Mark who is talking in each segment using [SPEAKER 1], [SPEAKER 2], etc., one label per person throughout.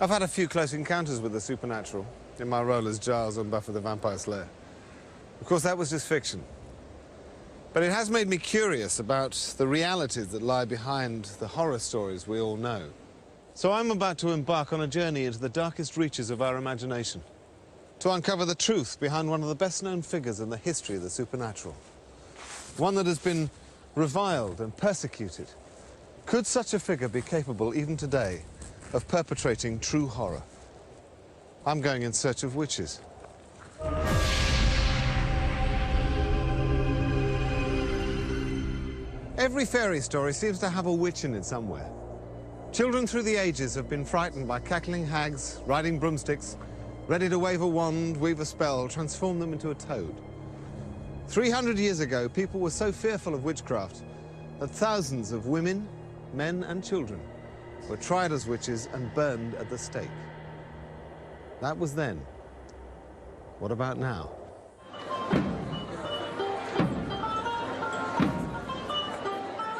[SPEAKER 1] I've had a few close encounters with the supernatural in my role as Giles on Buffy the Vampire Slayer. Of course, that was just fiction. But it has made me curious about the realities that lie behind the horror stories we all know. So I'm about to embark on a journey into the darkest reaches of our imagination, to uncover the truth behind one of the best-known figures in the history of the supernatural. One that has been reviled and persecuted. Could such a figure be capable, even today, of perpetrating true horror? I'm going in search of witches. Every fairy story seems to have a witch in it somewhere. Children through the ages have been frightened by cackling hags, riding broomsticks, ready to wave a wand, weave a spell, transform them into a toad. 300 years ago, people were so fearful of witchcraft that thousands of women, men and children were tried as witches and burned at the stake. That was then. What about now?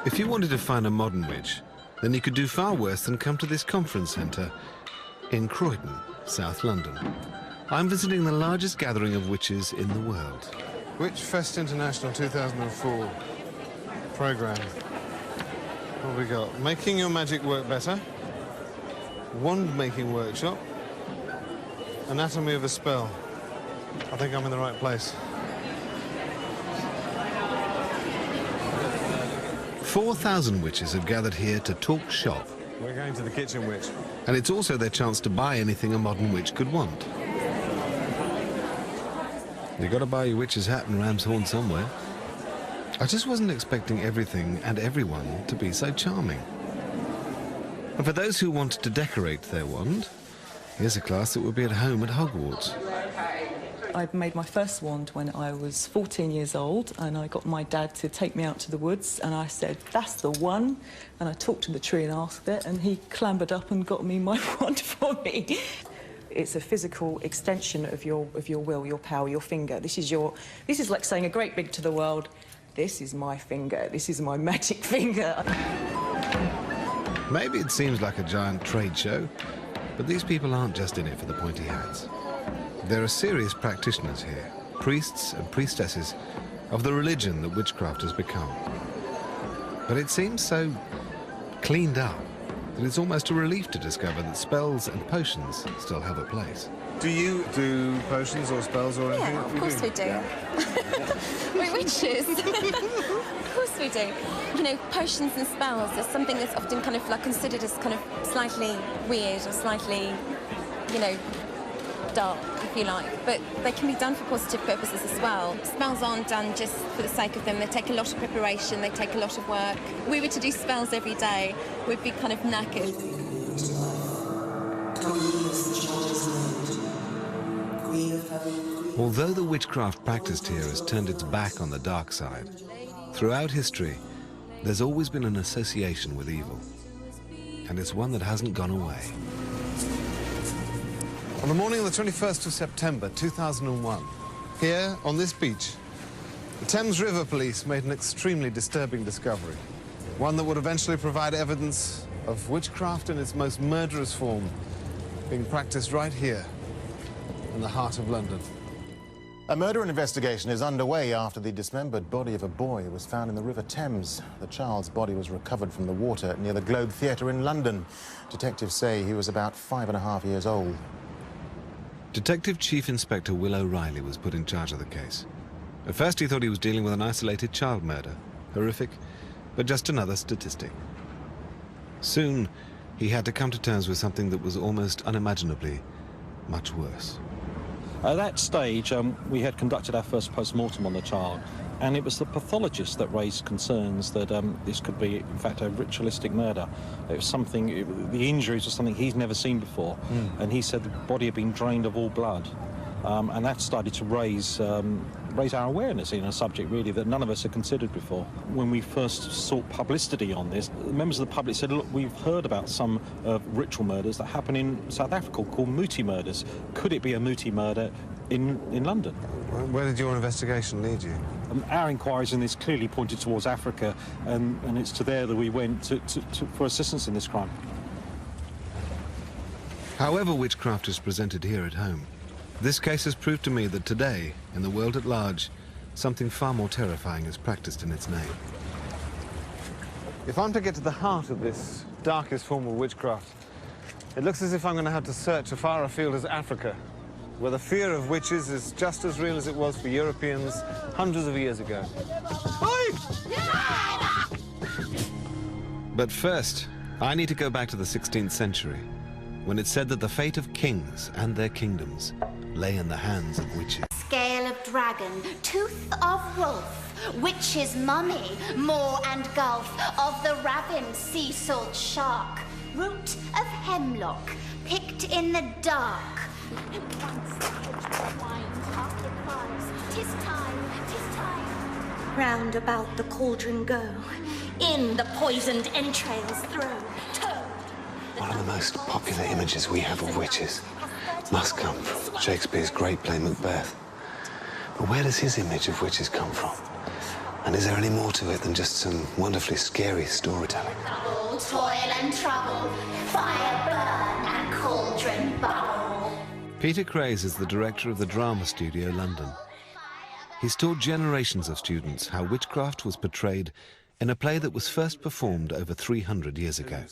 [SPEAKER 1] If you wanted to find a modern witch, then you could do far worse than come to this conference centre in Croydon, South London. I'm visiting the largest gathering of witches in the world. Witch Fest International 2004 programme. What have we got? Making your magic work better. Wand making workshop. Anatomy of a spell. I think I'm in the right place. 4,000 witches have gathered here to talk shop. We're going to the Kitchen Witch. And it's also their chance to buy anything a modern witch could want. You've got to buy your witch's hat and ram's horn somewhere. I just wasn't expecting everything and everyone to be so charming. And for those who wanted to decorate their wand, here's a class that would be at home at Hogwarts.
[SPEAKER 2] I made my first wand when I was 14 years old, and I got my dad to take me out to the woods, and I said, that's the one. And I talked to the tree and asked it, and he clambered up and got me my wand for me. It's a physical extension of your will, your power, your finger. This is like saying a great big to the world, this is my finger, this is my magic finger.
[SPEAKER 1] Maybe it seems like a giant trade show, but these people aren't just in it for the pointy hats. There are serious practitioners here, priests and priestesses of the religion that witchcraft has become. But it seems so cleaned up that it's almost a relief to discover that spells and potions still have a place. Do you do potions or spells or anything?
[SPEAKER 3] Yeah, of course we do. We're witches. Of course we do. You know, potions and spells is something that's often kind of like considered as kind of slightly weird or slightly, you know, dark, if you like, but they can be done for positive purposes as well. Spells aren't done just for the sake of them. They take a lot of preparation, they take a lot of work. If we were to do spells every day, we'd be kind of knackered.
[SPEAKER 1] Although the witchcraft practiced here has turned its back on the dark side, throughout history, there's always been an association with evil, and it's one that hasn't gone away. On the morning of the 21st of September 2001, here on this beach, the Thames River Police made an extremely disturbing discovery. One that would eventually provide evidence of witchcraft in its most murderous form being practiced right here in the heart of London.
[SPEAKER 4] A murder investigation is underway after the dismembered body of a boy was found in the River Thames. The child's body was recovered from the water near the Globe Theatre in London. Detectives say he was about 5.5 years old.
[SPEAKER 1] Detective Chief Inspector Will O'Reilly was put in charge of the case. At first he thought he was dealing with an isolated child murder. Horrific, but just another statistic. Soon, he had to come to terms with something that was almost unimaginably much worse.
[SPEAKER 5] At that stage, we had conducted our first post-mortem on the child, and it was the pathologist that raised concerns that this could be, in fact, a ritualistic murder. It was something, the injuries were something he's never seen before, and he said the body had been drained of all blood. And that started to raise our awareness in a subject, really, that none of us had considered before. When we first sought publicity on this, members of the public said, look, we've heard about some ritual murders that happen in South Africa called Muti murders. Could it be a Muti murder in London?
[SPEAKER 1] Where did your investigation lead you?
[SPEAKER 5] Our inquiries in this clearly pointed towards Africa, and it's to there that we went for assistance in this crime.
[SPEAKER 1] However witchcraft is presented here at home, this case has proved to me that today, in the world at large, something far more terrifying is practiced in its name. If I'm to get to the heart of this darkest form of witchcraft, it looks as if I'm going to have to search as far afield as Africa, where the fear of witches is just as real as it was for Europeans hundreds of years ago. But first, I need to go back to the 16th century, when it said that the fate of kings and their kingdoms lay in the hands of witches.
[SPEAKER 6] Scale of dragon, tooth of wolf, witch's mummy, moor and gulf, of the ravin, sea salt shark, root of hemlock, picked in the dark. Tis time, round about the cauldron go, in the poisoned entrails throw.
[SPEAKER 1] One of the most popular images we have of witches must come from Shakespeare's great play Macbeth. But where does his image of witches come from? And is there any more to it than just some wonderfully scary storytelling?
[SPEAKER 6] Toil and trouble, fire burn and cauldron bubble.
[SPEAKER 1] Peter Craze is the director of the Drama Studio London. He's taught generations of students how witchcraft was portrayed in a play that was first performed over 300 years ago.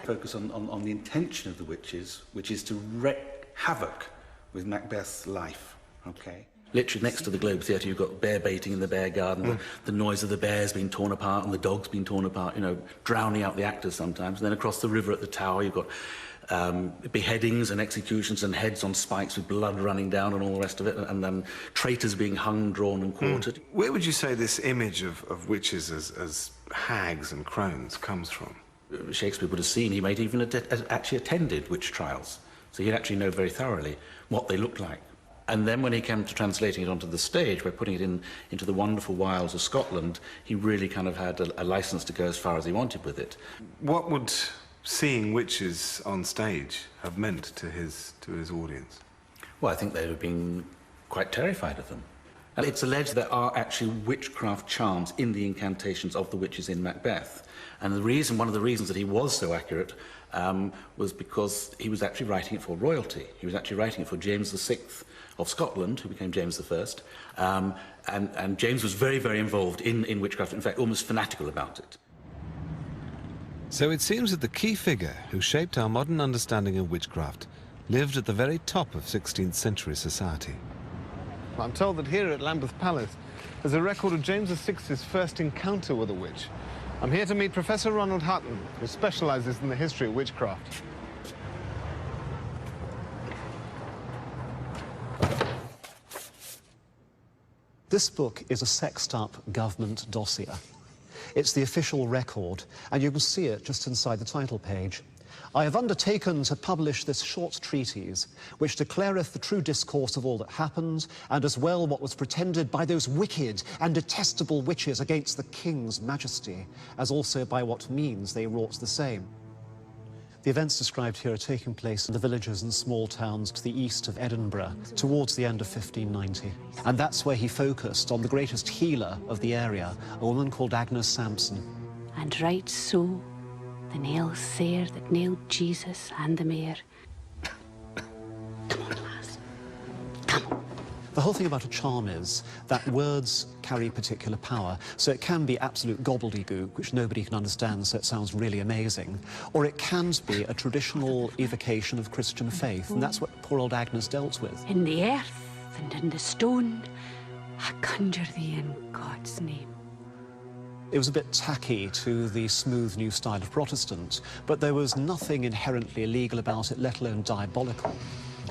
[SPEAKER 7] Focus on the intention of the witches, which is to wreak havoc with Macbeth's life, okay? Literally next to the Globe Theatre, you've got bear baiting in the bear garden, the noise of the bears being torn apart and the dogs being torn apart, you know, drowning out the actors sometimes. And then across the river at the Tower, you've got beheadings and executions and heads on spikes with blood running down and all the rest of it, and then traitors being hung, drawn and quartered.
[SPEAKER 1] Where would you say this image of witches as hags and crones comes from?
[SPEAKER 7] Shakespeare would have seen, he might even actually attended witch trials, so he'd actually know very thoroughly what they looked like. And then when he came to translating it onto the stage, by putting it into the wonderful wilds of Scotland, he really kind of had a license to go as far as he wanted with it.
[SPEAKER 1] What would seeing witches on stage have meant to his audience?
[SPEAKER 7] Well, I think they would have been quite terrified of them. And it's alleged there are actually witchcraft charms in the incantations of the witches in Macbeth. And one of the reasons that he was so accurate was because he was actually writing it for royalty. He was actually writing it for James VI of Scotland, who became James I. And James was very, very involved in witchcraft, in fact, almost fanatical about it.
[SPEAKER 1] So it seems that the key figure who shaped our modern understanding of witchcraft lived at the very top of 16th century society. I'm told that here at Lambeth Palace there's a record of James VI's first encounter with a witch. I'm here to meet Professor Ronald Hutton, who specializes in the history of witchcraft.
[SPEAKER 8] This book is a sexed-up government dossier. It's the official record, and you can see it just inside the title page. I have undertaken to publish this short treatise, which declareth the true discourse of all that happened, and as well what was pretended by those wicked and detestable witches against the king's majesty, as also by what means they wrought the same. The events described here are taking place in the villages and small towns to the east of Edinburgh, towards the end of 1590. And that's where he focused on the greatest healer of the area, a woman called Agnes Sampson.
[SPEAKER 9] And right so, the nails sair that nailed Jesus and the mare. Come on, lass. Come on.
[SPEAKER 8] The whole thing about a charm is that words carry particular power, so it can be absolute gobbledygook, which nobody can understand, so it sounds really amazing, or it can be a traditional evocation of Christian faith, and that's what poor old Agnes dealt with.
[SPEAKER 9] In the earth and in the stone, I conjure thee in God's name.
[SPEAKER 8] It was a bit tacky to the smooth new style of Protestant, but there was nothing inherently illegal about it, let alone diabolical.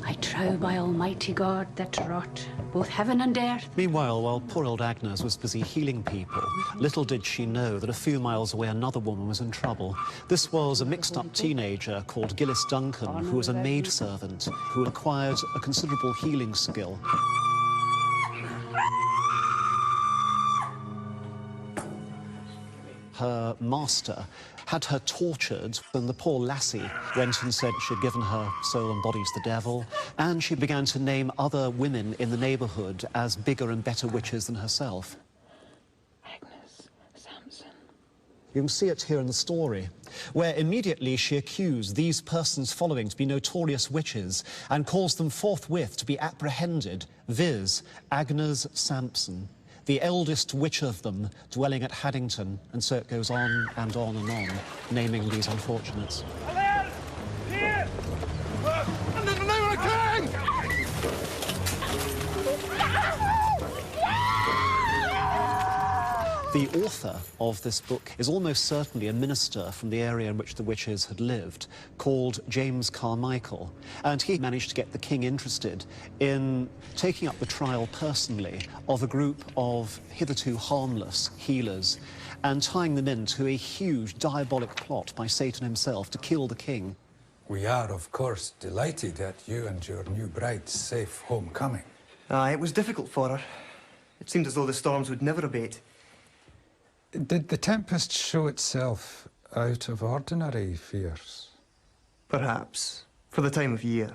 [SPEAKER 9] I trow by Almighty God that wrought both heaven and earth.
[SPEAKER 8] Meanwhile, while poor old Agnes was busy healing people, little did she know that a few miles away another woman was in trouble. This was a mixed-up teenager called Gillis Duncan, who was a maidservant who acquired a considerable healing skill. Her master had her tortured, and the poor lassie went and said she'd given her soul and body to the devil, and she began to name other women in the neighbourhood as bigger and better witches than herself.
[SPEAKER 9] Agnes Sampson,
[SPEAKER 8] You can see it here in the story, where immediately she accused these persons following to be notorious witches and caused them forthwith to be apprehended, viz. Agnes Sampson, the eldest witch of them, dwelling at Haddington, and so it goes on and on and on, naming these unfortunates.
[SPEAKER 10] Here! And there's the name of the king!
[SPEAKER 8] The author of this book is almost certainly a minister from the area in which the witches had lived, called James Carmichael, and he managed to get the king interested in taking up the trial personally of a group of hitherto harmless healers and tying them into a huge diabolic plot by Satan himself to kill the king.
[SPEAKER 11] We are, of course, delighted at you and your new bride's safe homecoming.
[SPEAKER 12] It was difficult for her. It seemed as though the storms would never abate.
[SPEAKER 11] Did the tempest show itself out of ordinary fears?
[SPEAKER 12] Perhaps, for the time of year.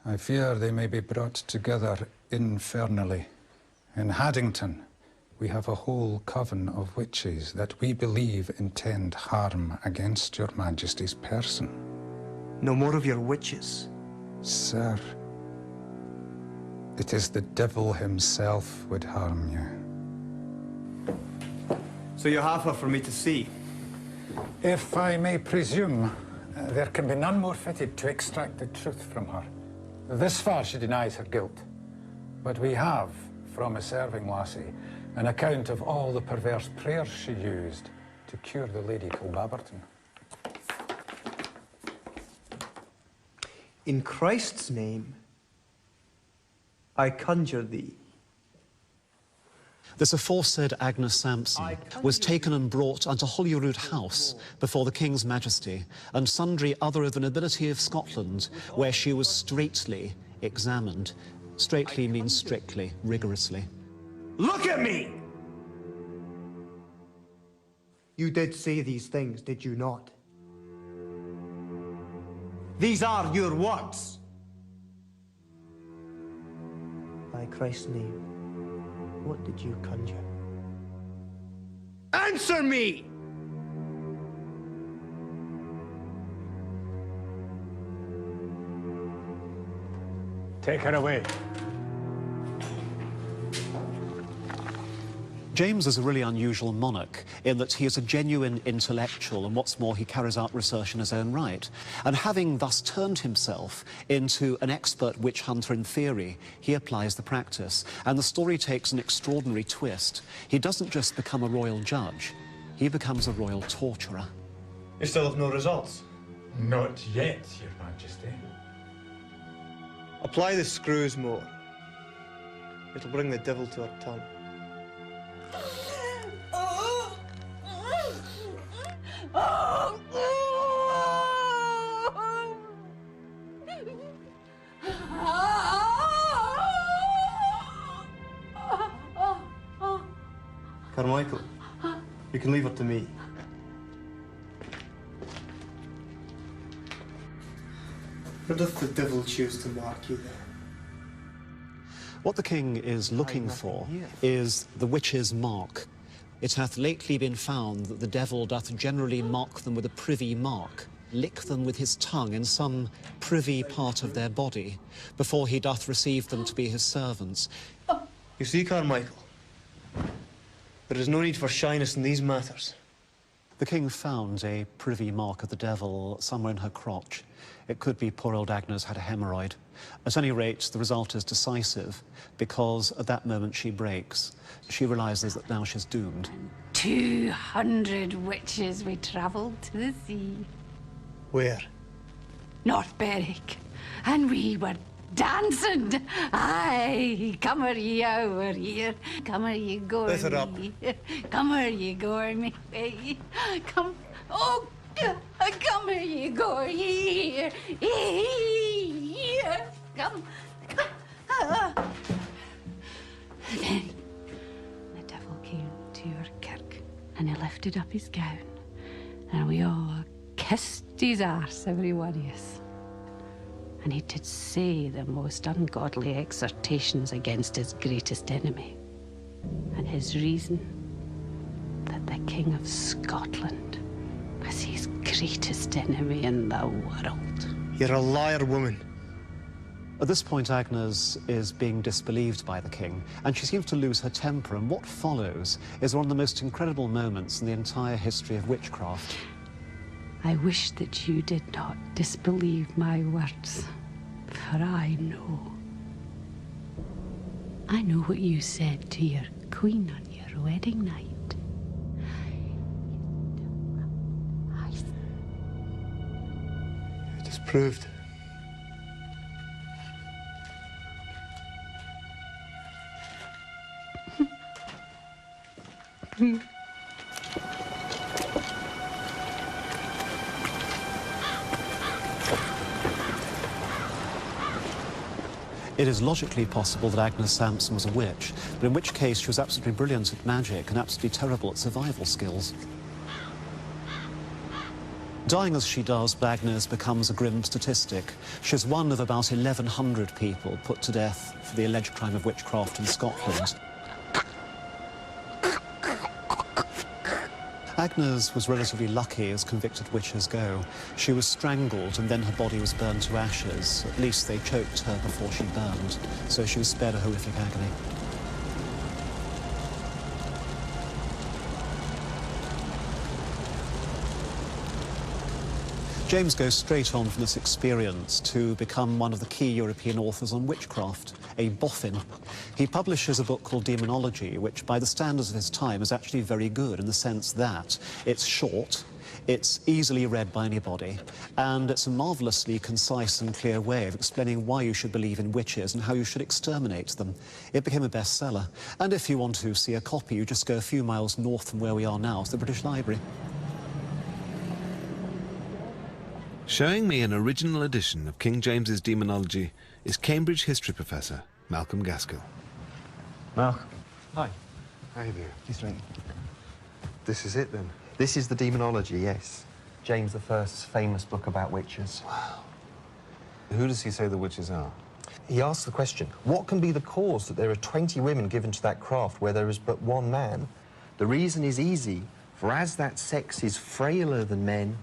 [SPEAKER 11] I fear they may be brought together infernally. In Haddington, we have a whole coven of witches that we believe intend harm against your Majesty's person.
[SPEAKER 12] No more of your witches.
[SPEAKER 11] Sir, it is the devil himself would harm you.
[SPEAKER 12] So you have her for me to see?
[SPEAKER 11] If I may presume, there can be none more fitted to extract the truth from her. This far she denies her guilt. But we have, from a serving lassie, an account of all the perverse prayers she used to cure the Lady Kilbaberton.
[SPEAKER 12] In Christ's name, I conjure thee.
[SPEAKER 8] This aforesaid Agnes Sampson was taken and brought unto Holyrood House before the King's Majesty and sundry other of the nobility of Scotland, where she was straitly examined. Straitly means strictly, rigorously.
[SPEAKER 12] Look at me! You did say these things, did you not? These are your words. By Christ's name, what did you conjure? Answer me!
[SPEAKER 11] Take her away.
[SPEAKER 8] James is a really unusual monarch in that he is a genuine intellectual, and what's more, he carries out research in his own right. And having thus turned himself into an expert witch hunter in theory, he applies the practice. And the story takes an extraordinary twist. He doesn't just become a royal judge, he becomes a royal torturer.
[SPEAKER 12] You still have no results?
[SPEAKER 11] Not yet, Your Majesty.
[SPEAKER 12] Apply the screws more. It'll bring the devil to her tongue. Carmichael, you can leave her to me. Or doth the devil choose to mark you there?
[SPEAKER 8] What the king is looking for is the witch's mark. It hath lately been found that the devil doth generally mark them with a privy mark, lick them with his tongue in some privy part of their body, before he doth receive them to be his servants.
[SPEAKER 12] You see, Carmichael, there is no need for shyness in these matters.
[SPEAKER 8] The king found a privy mark of the devil somewhere in her crotch. It could be poor old Agnes had a hemorrhoid. At any rate, the result is decisive, because at that moment she breaks. She realises that now she's doomed.
[SPEAKER 9] 200 witches we travelled to the sea.
[SPEAKER 12] Where?
[SPEAKER 9] North Berwick. And we were dancing. Aye, come here, ye over here. Come here, ye go.
[SPEAKER 12] Let her up.
[SPEAKER 9] Come here, ye go, me. Come. Oh, come here, ye go. Here. Here. Come. Then the devil came to your kirk and he lifted up his gown and we all kissed his arse, every one of us. And he did say the most ungodly exhortations against his greatest enemy. And his reason, that the King of Scotland as his greatest enemy in the world.
[SPEAKER 12] You're a liar, woman.
[SPEAKER 8] At this point, Agnes is being disbelieved by the king, and she seems to lose her temper, and what follows is one of the most incredible moments in the entire history of witchcraft.
[SPEAKER 9] I wish that you did not disbelieve my words, for I know. I know what you said to your queen on your wedding night.
[SPEAKER 12] It is proved.
[SPEAKER 8] It is logically possible that Agnes Sampson was a witch, but in which case she was absolutely brilliant at magic and absolutely terrible at survival skills. Dying as she does, Agnes becomes a grim statistic. She's one of about 1,100 people put to death for the alleged crime of witchcraft in Scotland. Agnes was relatively lucky as convicted witches go. She was strangled and then her body was burned to ashes. At least they choked her before she burned, so she was spared a horrific agony. James goes straight on from this experience to become one of the key European authors on witchcraft, a boffin. He publishes a book called Demonology, which by the standards of his time is actually very good in the sense that it's short, it's easily read by anybody, and it's a marvellously concise and clear way of explaining why you should believe in witches and how you should exterminate them. It became a bestseller, and if you want to see a copy, you just go a few miles north from where we are now to the British Library.
[SPEAKER 1] Showing me an original edition of King James's Demonology is Cambridge history professor Malcolm Gaskill.
[SPEAKER 13] Malcolm.
[SPEAKER 14] Hi.
[SPEAKER 13] How are you doing?
[SPEAKER 14] Pleased to meet you.
[SPEAKER 13] This is it, then?
[SPEAKER 14] This is the Demonology, yes. James I's famous book about witches.
[SPEAKER 13] Wow. Who does he say the witches are?
[SPEAKER 14] He asks the question, what can be the cause that there are 20 women given to that craft where there is but one man? The reason is easy, for as that sex is frailer than men,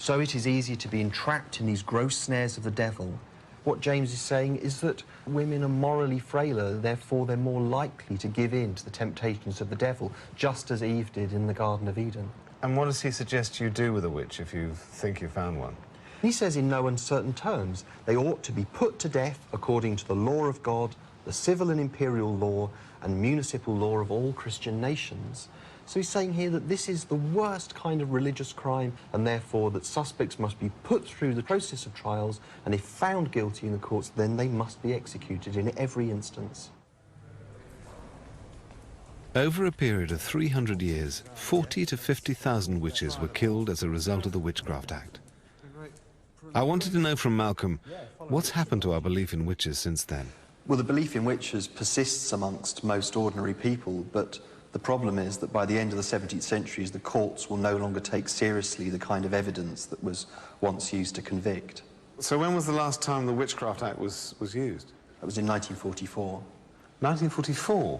[SPEAKER 14] so it is easy to be entrapped in these gross snares of the devil. What James is saying is that women are morally frailer, therefore they're more likely to give in to the temptations of the devil, just as Eve did in the Garden of Eden.
[SPEAKER 13] And what does he suggest you do with a witch if you think you found one?
[SPEAKER 14] He says in no uncertain terms, they ought to be put to death according to the law of God, the civil and imperial law, and municipal law of all Christian nations. So he's saying here that this is the worst kind of religious crime, and therefore that suspects must be put through the process of trials, and if found guilty in the courts, then they must be executed in every instance.
[SPEAKER 1] Over a period of 300 years, 40 to 50,000 witches were killed as a result of the Witchcraft Act. I wanted to know from Malcolm, what's happened to our belief in witches since then?
[SPEAKER 14] Well, the belief in witches persists amongst most ordinary people, but the problem is that by the end of the 17th century, the courts will no longer take seriously the kind of evidence that was once used to convict.
[SPEAKER 13] So when was the last time the Witchcraft Act was used?
[SPEAKER 14] That was in 1944.
[SPEAKER 13] 1944?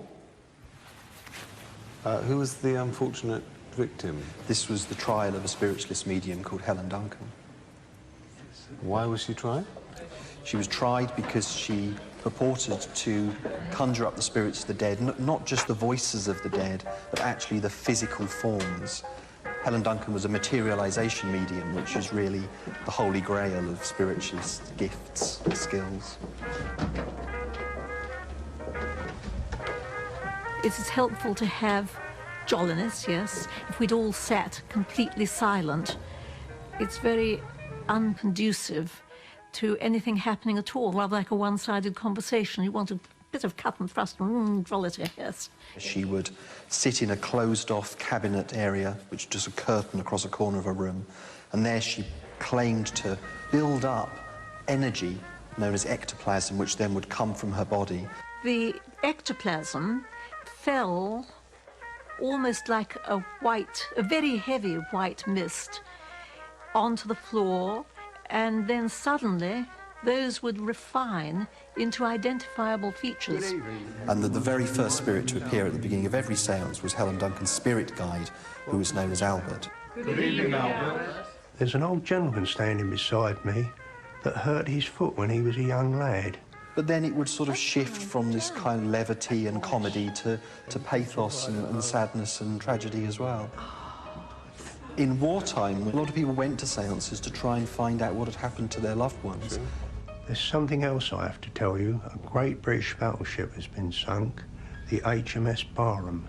[SPEAKER 13] Who was the unfortunate victim?
[SPEAKER 14] This was the trial of a spiritualist medium called Helen Duncan.
[SPEAKER 13] Why was she tried?
[SPEAKER 14] She was tried because she purported to conjure up the spirits of the dead, not just the voices of the dead, but actually the physical forms. Helen Duncan was a materialization medium, which is really the holy grail of spiritualist gifts and skills.
[SPEAKER 15] It is helpful to have jolliness, yes. If we'd all sat completely silent, it's very unconducive to anything happening at all, rather like a one-sided conversation. You want a bit of cut and thrust and jollity, yes.
[SPEAKER 14] She would sit in a closed-off cabinet area, which is just a curtain across a corner of a room, and there she claimed to build up energy known as ectoplasm, which then would come from her body.
[SPEAKER 15] The ectoplasm fell almost like a very heavy white mist onto the floor, and then suddenly those would refine into identifiable features.
[SPEAKER 16] And that the very first spirit to appear at the beginning of every séance was Helen Duncan's spirit guide, who was known as Albert.
[SPEAKER 17] Good evening, Albert. There's an old gentleman standing beside me that hurt his foot when he was a young lad.
[SPEAKER 16] But then it would sort of shift from this kind of levity and comedy to pathos and sadness and tragedy as well. In wartime, a lot of people went to séances to try and find out what had happened to their loved ones.
[SPEAKER 17] There's something else I have to tell you. A great British battleship has been sunk, the HMS Barham.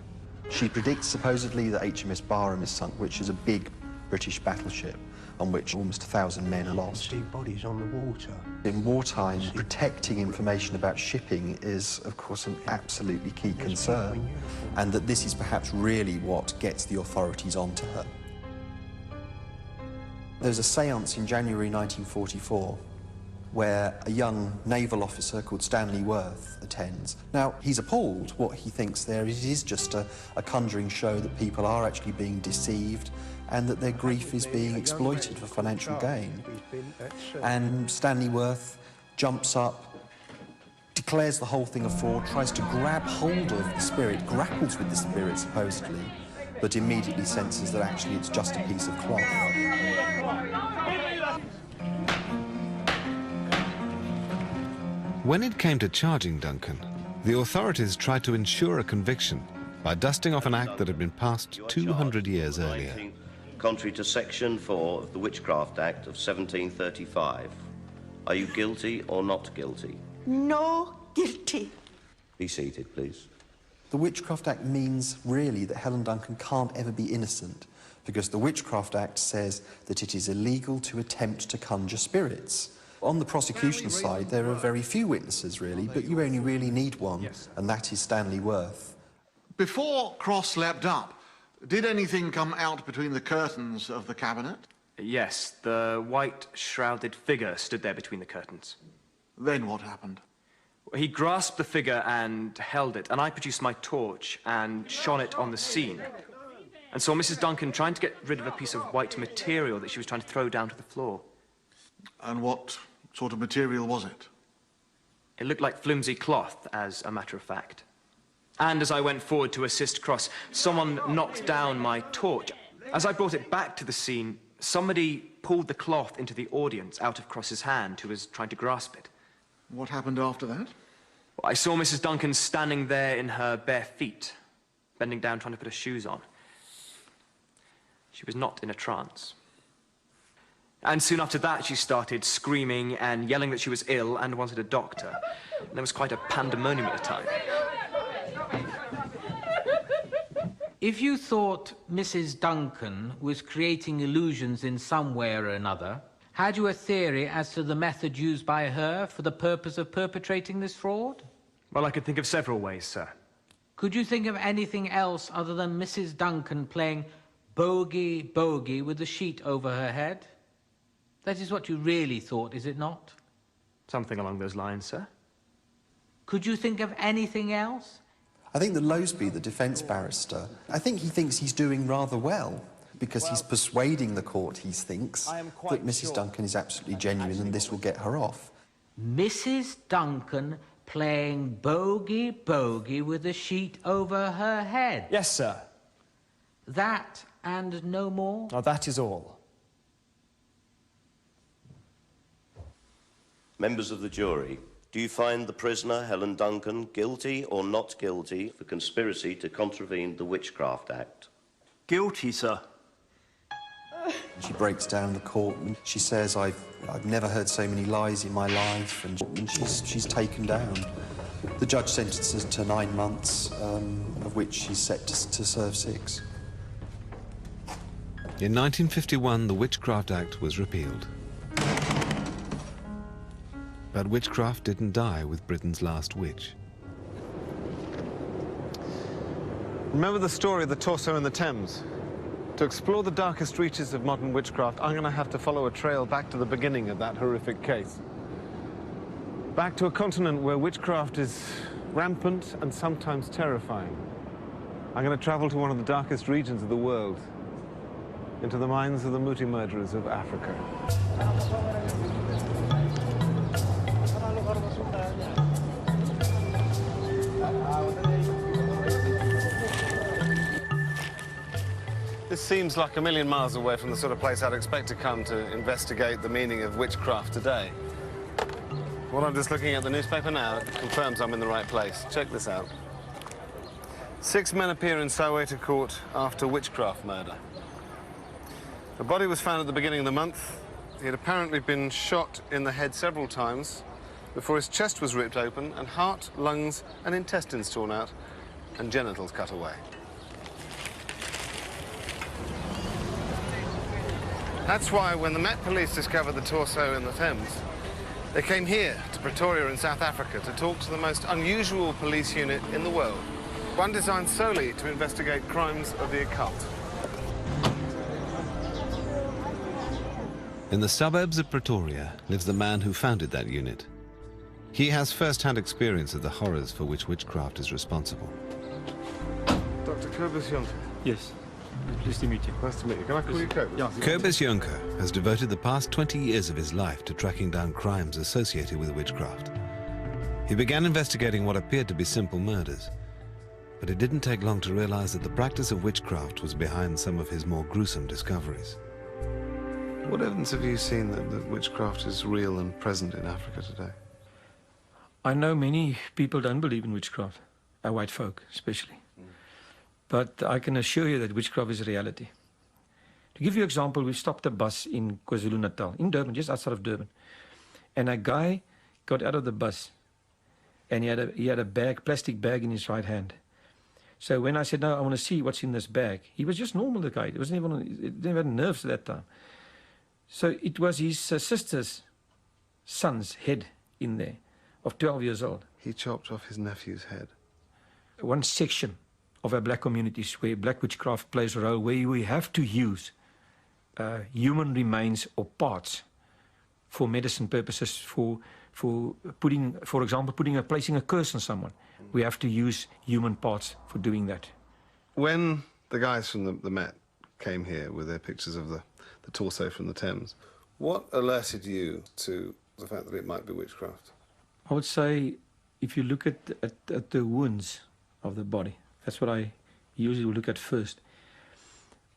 [SPEAKER 16] She predicts supposedly that HMS Barham is sunk, which is a big British battleship on which almost 1,000 men are lost.
[SPEAKER 17] See bodies on the water.
[SPEAKER 16] In wartime, protecting information about shipping is, of course, an absolutely key concern, and that this is perhaps really what gets the authorities onto her. There's a séance in January 1944 where a young naval officer called Stanley Worth attends. Now, he's appalled. What he thinks there is just a conjuring show that people are actually being deceived and that their grief is being exploited for financial gain. And Stanley Worth jumps up, declares the whole thing a fraud, tries to grab hold of the spirit, grapples with the spirit supposedly, but immediately senses that actually it's just a piece of cloth.
[SPEAKER 1] When it came to charging Duncan, the authorities tried to ensure a conviction by dusting off an act that had been passed 200 years earlier.
[SPEAKER 18] Contrary to Section 4 of the Witchcraft Act of 1735. Are you guilty or not guilty?
[SPEAKER 19] No, guilty.
[SPEAKER 18] Be seated, please.
[SPEAKER 16] The Witchcraft Act means, really, that Helen Duncan can't ever be innocent, because the Witchcraft Act says that it is illegal to attempt to conjure spirits. On the prosecution side, there are very few witnesses, really, but you only really need one, and that is Stanley Worth.
[SPEAKER 20] Before Cross leapt up, did anything come out between the curtains of the cabinet?
[SPEAKER 12] Yes, the white shrouded figure stood there between the curtains.
[SPEAKER 20] Then what happened?
[SPEAKER 12] He grasped the figure and held it, and I produced my torch and shone it on the scene, and saw Mrs. Duncan trying to get rid of a piece of white material that she was trying to throw down to the floor.
[SPEAKER 20] And what sort of material was it?
[SPEAKER 12] It looked like flimsy cloth, as a matter of fact. And as I went forward to assist Cross, someone knocked down my torch. As I brought it back to the scene, somebody pulled the cloth into the audience out of Cross's hand, who was trying to grasp it.
[SPEAKER 20] What happened after that?
[SPEAKER 12] I saw Mrs. Duncan standing there in her bare feet, bending down trying to put her shoes on. She was not in a trance. And soon after that, she started screaming and yelling that she was ill and wanted a doctor. And there was quite a pandemonium at the time.
[SPEAKER 21] If you thought Mrs. Duncan was creating illusions in some way or another, had you a theory as to the method used by her for the purpose of perpetrating this fraud?
[SPEAKER 12] Well, I could think of several ways, sir.
[SPEAKER 21] Could you think of anything else other than Mrs. Duncan playing bogey, bogey with the sheet over her head? That is what you really thought, is it not?
[SPEAKER 12] Something along those lines, sir.
[SPEAKER 21] Could you think of anything else?
[SPEAKER 16] I think that Loseby, the defence barrister, I think he thinks he's doing rather well, because he's persuading the court, he thinks, that Mrs. Duncan is absolutely genuine and this will get her off.
[SPEAKER 21] Mrs. Duncan playing bogey, bogey with a sheet over her head?
[SPEAKER 22] Yes, sir.
[SPEAKER 21] That and no more?
[SPEAKER 22] Oh, that is all.
[SPEAKER 18] Members of the jury, do you find the prisoner, Helen Duncan, guilty or not guilty for conspiracy to contravene the Witchcraft Act?
[SPEAKER 22] Guilty, sir.
[SPEAKER 16] She breaks down the court and she says, I've never heard so many lies in my life, and she's taken down. The judge sentences her to 9 months, of which she's set to serve 6.
[SPEAKER 1] In 1951, the Witchcraft Act was repealed. But witchcraft didn't die with Britain's last witch. Remember the story of the torso in the Thames? To explore the darkest reaches of modern witchcraft, I'm going to have to follow a trail back to the beginning of that horrific case. Back to a continent where witchcraft is rampant and sometimes terrifying. I'm going to travel to one of the darkest regions of the world, into the minds of the Muti murderers of Africa. seems like a million miles away from the sort of place I'd expect to come to investigate the meaning of witchcraft today. What I'm just looking at the newspaper now confirms I'm in the right place. Check this out. 6 men appear in Soweto court after witchcraft murder. The body was found at the beginning of the month. He had apparently been shot in the head several times before his chest was ripped open and heart, lungs and intestines torn out and genitals cut away. That's why when the Met Police discovered the torso in the Thames, they came here to Pretoria in South Africa to talk to the most unusual police unit in the world, one designed solely to investigate crimes of the occult.
[SPEAKER 2] In the suburbs of Pretoria lives the man who founded that unit. He has first-hand experience of the horrors for which witchcraft is responsible.
[SPEAKER 1] Dr. Kobus Jonker.
[SPEAKER 3] Yes. Pleased to meet you.
[SPEAKER 1] Nice to meet you. Can I call you Kobus?
[SPEAKER 3] Yeah.
[SPEAKER 2] Kobus Jonker has devoted the past 20 years of his life to tracking down crimes associated with witchcraft. He began investigating what appeared to be simple murders, but it didn't take long to realize that the practice of witchcraft was behind some of his more gruesome discoveries.
[SPEAKER 1] What evidence have you seen that witchcraft is real and present in Africa today?
[SPEAKER 3] I know many people don't believe in witchcraft, our white folk especially. But I can assure you that witchcraft is a reality. To give you an example, we stopped a bus in KwaZulu-Natal, in Durban, just outside of Durban. And a guy got out of the bus and he had a bag, plastic bag in his right hand. So when I said, no, I want to see what's in this bag, he was just normal, the guy. He didn't have nerves at that time. So it was his sister's son's head in there, of 12 years old.
[SPEAKER 1] He chopped off his nephew's head.
[SPEAKER 3] One section of our black communities where black witchcraft plays a role, where we have to use human remains or parts for medicine purposes, for putting, for example, placing a curse on someone. We have to use human parts for doing that.
[SPEAKER 1] When the guys from the Met came here with their pictures of the torso from the Thames, what alerted you to the fact that it might be witchcraft?
[SPEAKER 3] I would say if you look at the wounds of the body, that's what I usually look at first.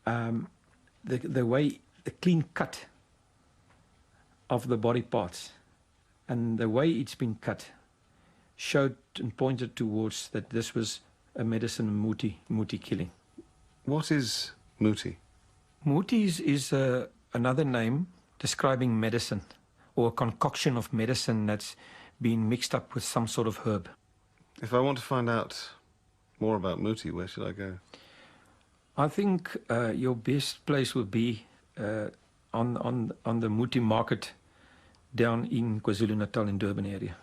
[SPEAKER 3] The way, the clean cut of the body parts and the way it's been cut showed and pointed towards that this was a medicine muti killing.
[SPEAKER 1] What is muti?
[SPEAKER 3] Muti is another name describing medicine, or a concoction of medicine that's been mixed up with some sort of herb.
[SPEAKER 1] If I want to find out more about muti, where should I go?
[SPEAKER 3] I think your best place would be on the muti market down in KwaZulu-Natal in Durban area.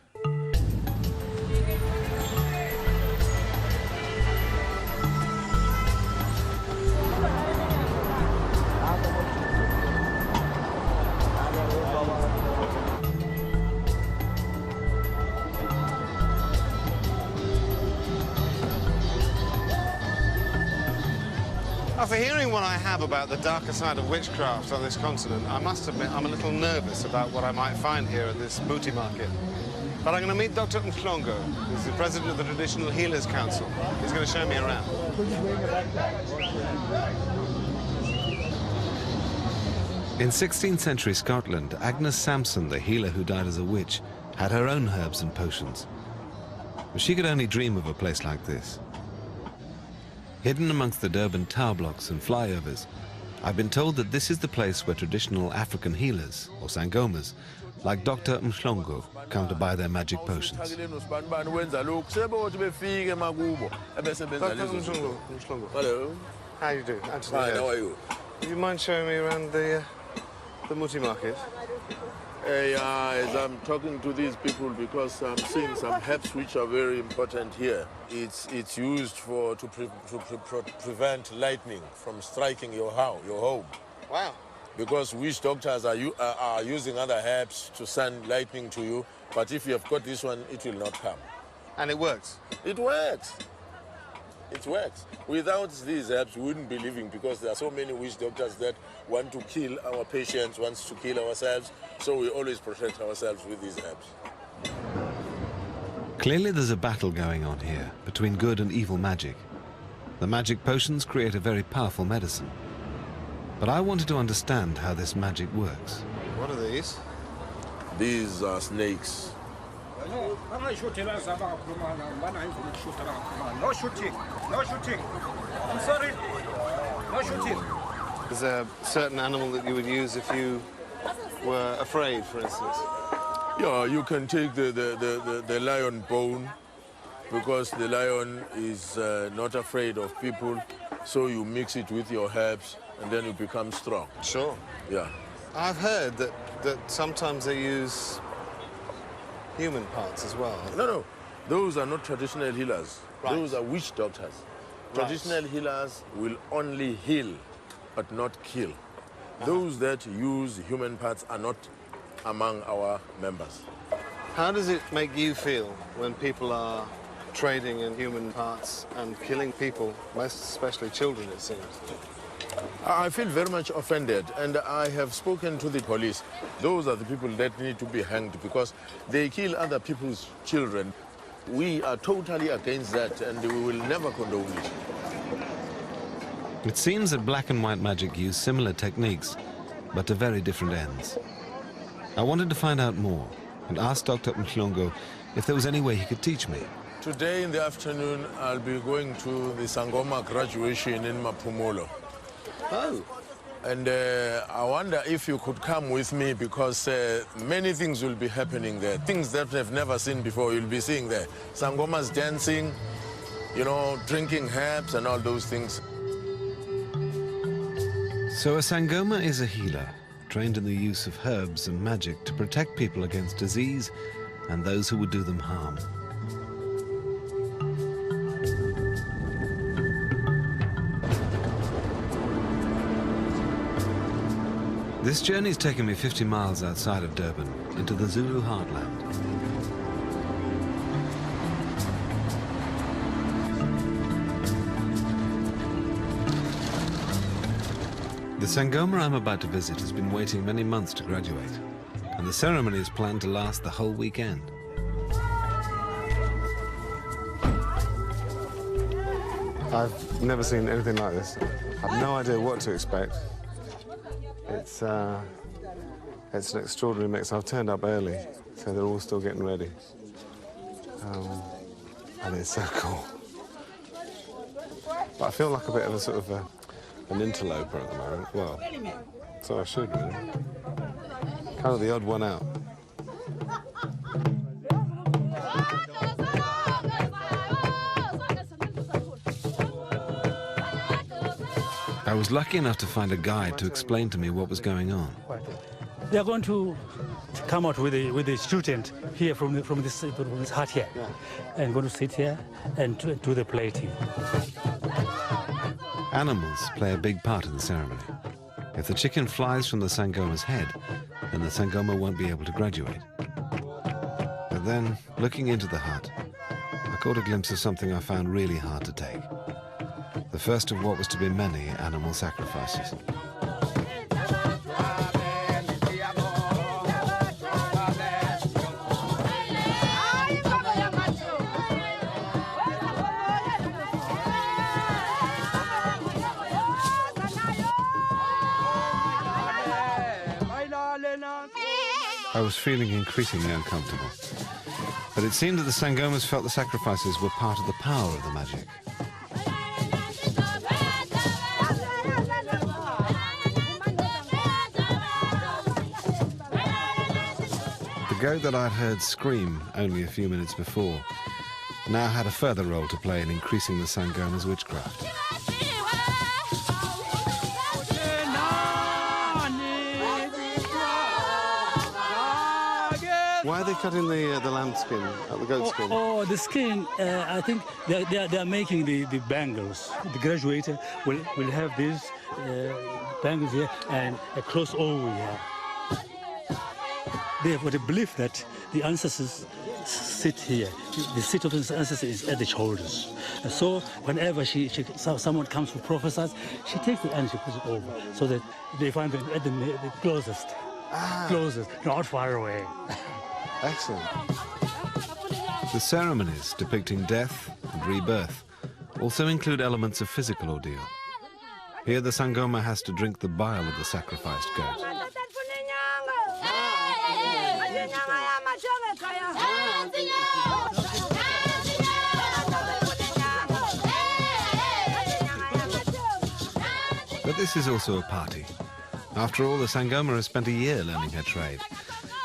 [SPEAKER 1] After hearing what I have about the darker side of witchcraft on this continent, I must admit I'm a little nervous about what I might find here at this muti market. But I'm going to meet Dr. Mhlongo, who's the president of the Traditional Healers Council. He's going to show me around.
[SPEAKER 2] In 16th century Scotland, Agnes Sampson, the healer who died as a witch, had her own herbs and potions. But she could only dream of a place like this. Hidden amongst the Durban tower blocks and flyovers, I've been told that this is the place where traditional African healers, or sangomas, like Dr. Mhlongo, come to buy their magic potions.
[SPEAKER 1] Dr. Mhlongo.
[SPEAKER 23] Hello.
[SPEAKER 1] How you doing?
[SPEAKER 23] Fine, how are you?
[SPEAKER 1] Would you mind showing me around the muti market?
[SPEAKER 23] As I'm talking to these people, because I'm seeing some herbs which are very important here. It's used to prevent lightning from striking your home.
[SPEAKER 1] Wow.
[SPEAKER 23] Because witch doctors are using other herbs to send lightning to you, but if you have got this one, it will not come.
[SPEAKER 1] And it works?
[SPEAKER 23] It works. It works. Without these herbs, we wouldn't be living, because there are so many witch doctors that want to kill our patients, wants to kill ourselves, so we always protect ourselves with these herbs.
[SPEAKER 2] Clearly there's a battle going on here between good and evil magic. The magic potions create a very powerful medicine, But I wanted to understand how this magic works.
[SPEAKER 1] What are these?
[SPEAKER 23] These are snakes.
[SPEAKER 10] No shooting. No shooting. No shooting. I'm sorry. No shooting.
[SPEAKER 1] Is there a certain animal that you would use if you were afraid, for instance?
[SPEAKER 23] Yeah, you can take the lion bone, because the lion is not afraid of people, so you mix it with your herbs and then you become strong.
[SPEAKER 1] Sure.
[SPEAKER 23] Yeah.
[SPEAKER 1] I've heard that sometimes they use human parts as well.
[SPEAKER 23] No. Those are not traditional healers.
[SPEAKER 1] Right.
[SPEAKER 23] Those are witch doctors.
[SPEAKER 1] Right.
[SPEAKER 23] Traditional healers will only heal, but not kill. Those that use human parts are not among our members.
[SPEAKER 1] How does it make you feel when people are trading in human parts and killing people, most especially children, it seems?
[SPEAKER 23] I feel very much offended, and I have spoken to the police. Those are the people that need to be hanged because they kill other people's children. We are totally against that, and we will never condone it.
[SPEAKER 2] It seems that black and white magic use similar techniques, but to very different ends. I wanted to find out more and asked Dr. Mhlongo if there was any way he could teach me.
[SPEAKER 23] Today in the afternoon, I'll be going to the Sangoma graduation in Maphumulo.
[SPEAKER 1] Oh.
[SPEAKER 23] And I wonder if you could come with me because many things will be happening there. Things that I've never seen before, you'll be seeing there. Sangomas dancing, you know, drinking herbs and all those things.
[SPEAKER 2] So a Sangoma is a healer, trained in the use of herbs and magic to protect people against disease and those who would do them harm. This journey's taken me 50 miles outside of Durban, into the Zulu heartland. The Sangoma I'm about to visit has been waiting many months to graduate, and the ceremony is planned to last the whole weekend.
[SPEAKER 1] I've never seen anything like this. I've no idea what to expect. It's an extraordinary mix. I've turned up early, so they're all still getting ready. And it's so cool. But I feel like a bit of a sort of an interloper at the moment. Well, so I should really. Kind of the odd one out.
[SPEAKER 2] I was lucky enough to find a guide to explain to me what was going on.
[SPEAKER 4] They are going to come out with a student here from this hut here, and going to sit here and do the plating.
[SPEAKER 2] Animals play a big part in the ceremony. If the chicken flies from the Sangoma's head, then the Sangoma won't be able to graduate. But then, looking into the hut, I caught a glimpse of something I found really hard to take. The first of what was to be many animal sacrifices. I was feeling increasingly uncomfortable. But it seemed that the Sangomas felt the sacrifices were part of the power of the magic. The goat that I'd heard scream only a few minutes before now had a further role to play in increasing the Sangoma's witchcraft.
[SPEAKER 1] Why are they cutting the lamb skin, the goat skin?
[SPEAKER 4] Oh, the skin, I think they are making the bangles. The graduator will have these bangles here and a cross over here. They have got a belief that the ancestors sit here. The seat of the ancestors is at the shoulders. And so whenever someone comes who prophesies, she takes the and she puts it over so that they find them at the closest, not far away.
[SPEAKER 1] Excellent.
[SPEAKER 2] The ceremonies depicting death and rebirth also include elements of physical ordeal. Here the Sangoma has to drink the bile of the sacrificed goat. But this is also a party. After all, the Sangoma has spent a year learning her trade,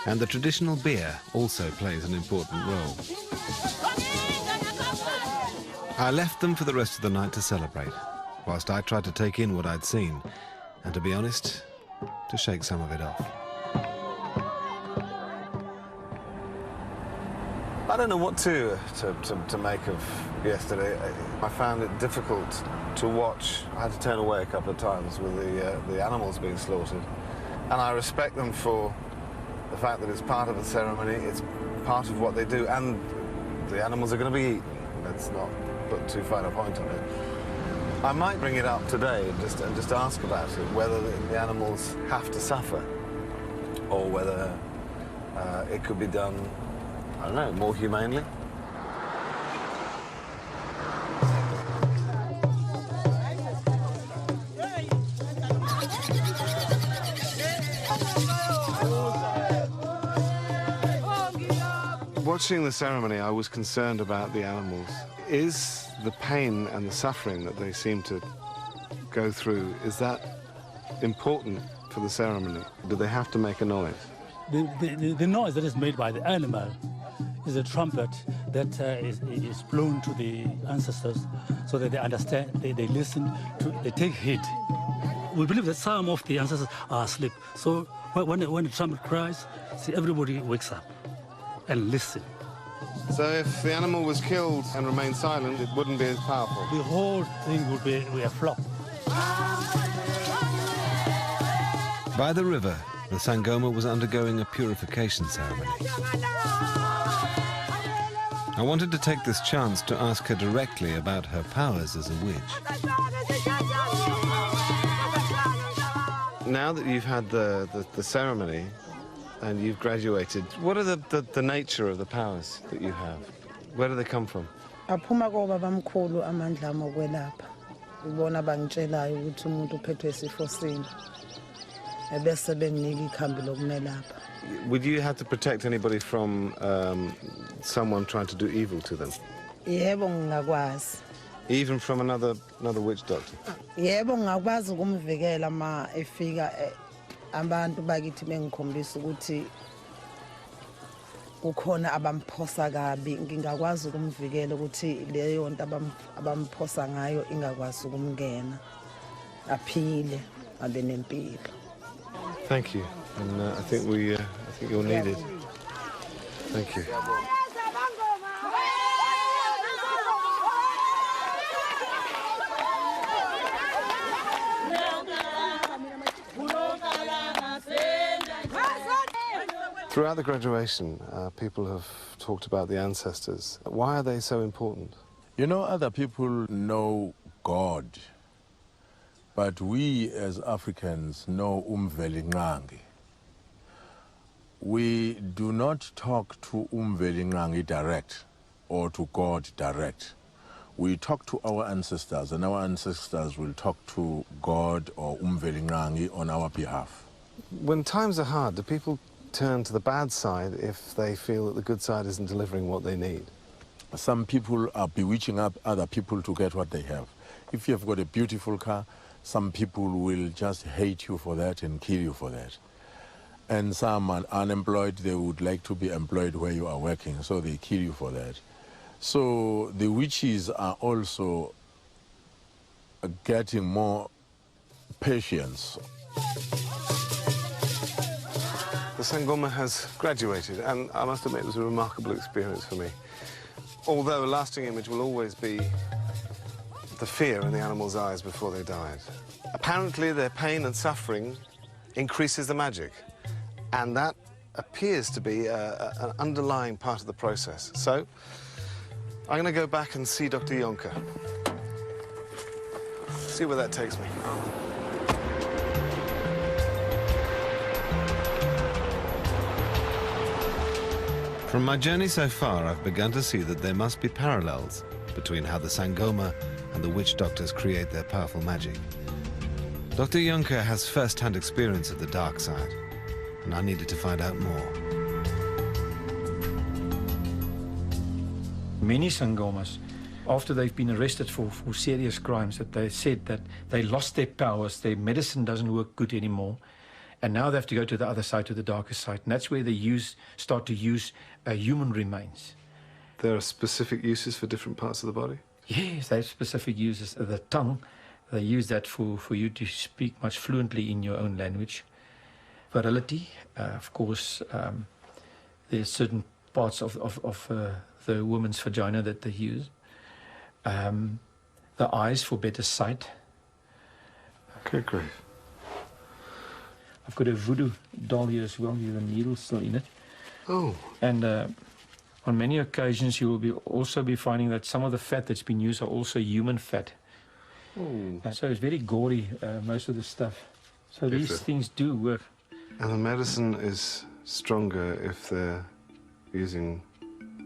[SPEAKER 2] and the traditional beer also plays an important role. I left them for the rest of the night to celebrate, whilst I tried to take in what I'd seen, and to be honest, to shake some of it off.
[SPEAKER 1] I don't know what to make of yesterday. I found it difficult to watch. I had to turn away a couple of times with the animals being slaughtered. And I respect them for the fact that it's part of the ceremony, it's part of what they do, and the animals are going to be eaten. Let's not put too fine a point on it. I might bring it up today and just ask about it, whether the animals have to suffer or whether it could be done, I don't know, more humanely. Watching the ceremony, I was concerned about the animals. Is the pain and the suffering that they seem to go through, is that important for the ceremony? Do they have to make a noise?
[SPEAKER 4] The noise that is made by the animal is a trumpet that is blown to the ancestors so that they understand, they listen, they take heed. We believe that some of the ancestors are asleep. So when the trumpet cries, see, everybody wakes up and listen.
[SPEAKER 1] So if the animal was killed and remained silent, it wouldn't be as powerful?
[SPEAKER 4] The whole thing would be a flop.
[SPEAKER 2] By the river, the Sangoma was undergoing a purification ceremony. I wanted to take this chance to ask her directly about her powers as a witch. Now that you've had the ceremony and you've graduated, what are the nature of the powers that you have? Where do they come from?
[SPEAKER 5] Aphuma kobabamkhulu amandla okwelapha. Ibona bangitshelayo ukuthi umuntu uphethwe isifo sini. Ebese benginika ikhambi lokumelapha.
[SPEAKER 1] Would you have to protect anybody from someone trying to do evil to them?
[SPEAKER 5] Yebo ngingakwazi.
[SPEAKER 1] Even from another witch doctor?
[SPEAKER 5] Yebo ngingakwazi ukumvikela ma efika abantu bakithi bengikhombisa ukuthi kukhona abamphosa kabi, ngingakwazi ukumvikela ukuthi leyo nto abamphosa ngayo ingakwazi ukumngena aphile abe nempilo.
[SPEAKER 1] Thank you, and I think you're needed. Thank you. Throughout the graduation, people have talked about the ancestors. Why are they so important?
[SPEAKER 23] You know, other people know God, but we as Africans know Umveli Nqangi. We do not talk to Umveli Nqangi direct or to God direct. We talk to our ancestors, and our ancestors will talk to God or Umveli Nqangi on our behalf.
[SPEAKER 1] When times are hard, do people turn to the bad side if they feel that the good side isn't delivering what they need?
[SPEAKER 23] Some people are bewitching up other people to get what they have. If you've got a beautiful car, some people will just hate you for that and kill you for that. And some are unemployed, they would like to be employed where you are working, so they kill you for that. So the witches are also getting more patience.
[SPEAKER 1] The Sangoma has graduated, and I must admit it was a remarkable experience for me. Although a lasting image will always be the fear in the animals' eyes before they died. Apparently their pain and suffering increases the magic, and that appears to be an underlying part of the process. So I'm going to go back and see Dr. Jonker. See where that takes me.
[SPEAKER 2] From my journey so far, I've begun to see that there must be parallels between how the Sangoma and the witch doctors create their powerful magic. Dr. Juncker has first-hand experience of the dark side, and I needed to find out more.
[SPEAKER 3] Many Sangomas, after they've been arrested for serious crimes, that they said that they lost their powers, their medicine doesn't work good anymore, and now they have to go to the other side, to the darker side, and that's where they start to use human remains.
[SPEAKER 2] There are specific uses for different parts of the body?
[SPEAKER 3] Yes, they have specific uses. The tongue, they use that for you to speak much fluently in your own language. Virility, of course, there's certain parts of the woman's vagina that they use. The eyes for better sight.
[SPEAKER 2] Okay, great.
[SPEAKER 3] I've got a voodoo doll here as well, with a needle still in it.
[SPEAKER 2] Oh.
[SPEAKER 3] And on many occasions you will also be finding that some of the fat that's been used are also human fat.
[SPEAKER 2] Oh.
[SPEAKER 3] So it's very gory, most of the stuff. So these things do work.
[SPEAKER 2] And the medicine is stronger if they're using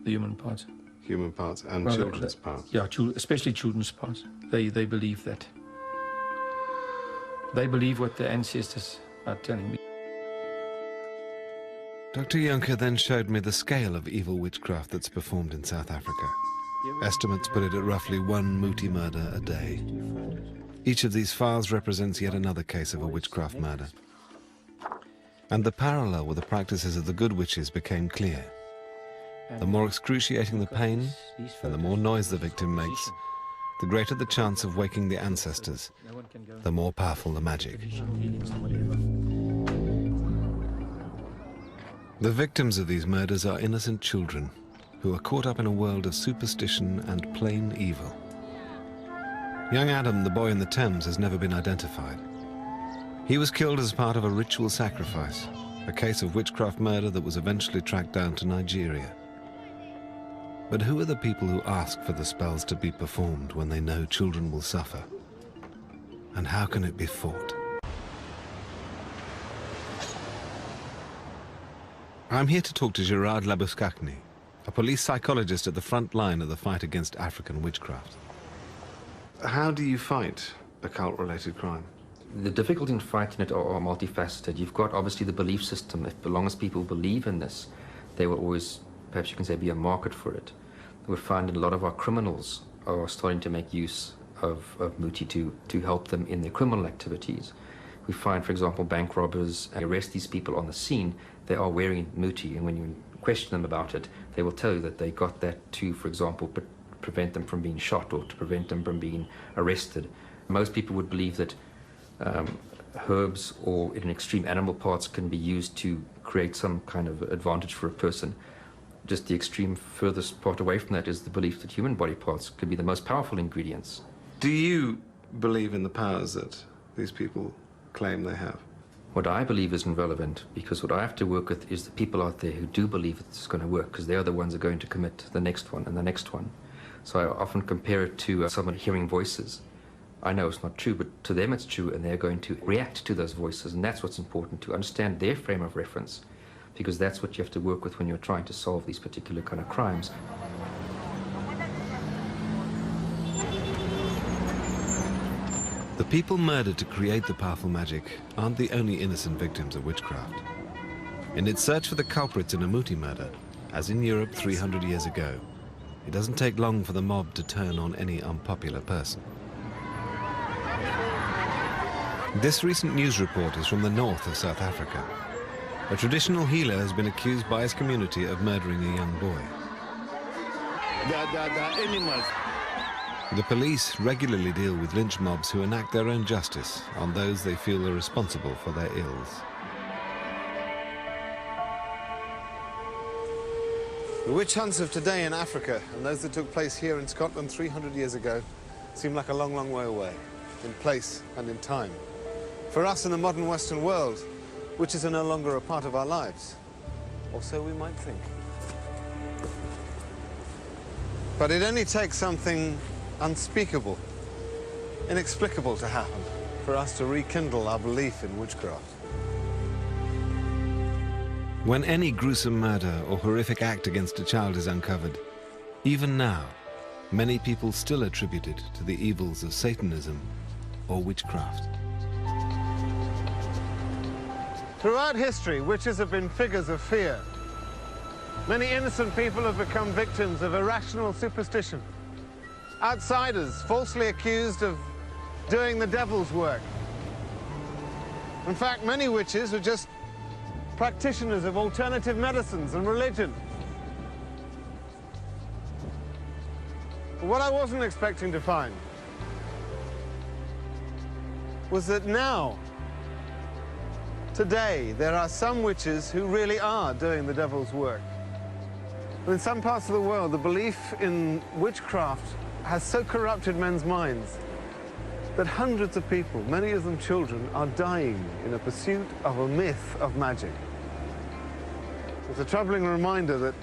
[SPEAKER 3] the human parts.
[SPEAKER 2] Human parts and children's parts.
[SPEAKER 3] Yeah, especially children's parts. They believe that. They believe what the ancestors are telling me.
[SPEAKER 2] Dr. Juncker then showed me the scale of evil witchcraft that's performed in South Africa. Estimates put it at roughly 1 Muti murder a day. Each of these files represents yet another case of a witchcraft murder. And the parallel with the practices of the good witches became clear. The more excruciating the pain, and the more noise the victim makes, the greater the chance of waking the ancestors, the more powerful the magic. The victims of these murders are innocent children who are caught up in a world of superstition and plain evil. Young Adam, the boy in the Thames, has never been identified. He was killed as part of a ritual sacrifice, a case of witchcraft murder that was eventually tracked down to Nigeria. But who are the people who ask for the spells to be performed when they know children will suffer? And how can it be fought? I'm here to talk to Gerard Labuschagne, a police psychologist at the front line of the fight against African witchcraft. How do you fight occult-related crime?
[SPEAKER 6] The difficulty in fighting it are multifaceted. You've got obviously the belief system. If as long as people believe in this, they will always, perhaps you can say, be a market for it. We're finding a lot of our criminals are starting to make use of Muti to help them in their criminal activities. We find, for example, bank robbers arrest these people on the scene. They are wearing Muti, and when you question them about it, they will tell you that they got that to, for example, prevent them from being shot or to prevent them from being arrested. Most people would believe that herbs or in extreme animal parts can be used to create some kind of advantage for a person. Just the extreme furthest part away from that is the belief that human body parts could be the most powerful ingredients.
[SPEAKER 2] Do you believe in the powers that these people claim they have?
[SPEAKER 6] What I believe isn't relevant, because what I have to work with is the people out there who do believe it's going to work, because they're the ones who are going to commit the next one and the next one. So I often compare it to someone hearing voices. I know it's not true, but to them it's true, and they're going to react to those voices, and that's what's important, to understand their frame of reference, because that's what you have to work with when you're trying to solve these particular kind of crimes.
[SPEAKER 2] The people murdered to create the powerful magic aren't the only innocent victims of witchcraft. In its search for the culprits in a Muti murder, as in Europe 300 years ago, it doesn't take long for the mob to turn on any unpopular person. This recent news report is from the north of South Africa. A traditional healer has been accused by his community of murdering a young boy.
[SPEAKER 10] They are animals.
[SPEAKER 2] The police regularly deal with lynch mobs who enact their own justice on those they feel are responsible for their ills.
[SPEAKER 1] The witch hunts of today in Africa and those that took place here in Scotland 300 years ago seem like a long, long way away, in place and in time. For us in the modern Western world, witches are no longer a part of our lives, or so we might think. But it only takes something unspeakable, inexplicable to happen for us to rekindle our belief in witchcraft.
[SPEAKER 2] When any gruesome murder or horrific act against a child is uncovered, even now, many people still attribute it to the evils of Satanism or witchcraft.
[SPEAKER 1] Throughout history, witches have been figures of fear. Many innocent people have become victims of irrational superstition. Outsiders falsely accused of doing the devil's work. In fact, many witches were just practitioners of alternative medicines and religion. But what I wasn't expecting to find was that now, today, there are some witches who really are doing the devil's work. In some parts of the world, the belief in witchcraft has so corrupted men's minds that hundreds of people, many of them children, are dying in a pursuit of a myth of magic. It's a troubling reminder that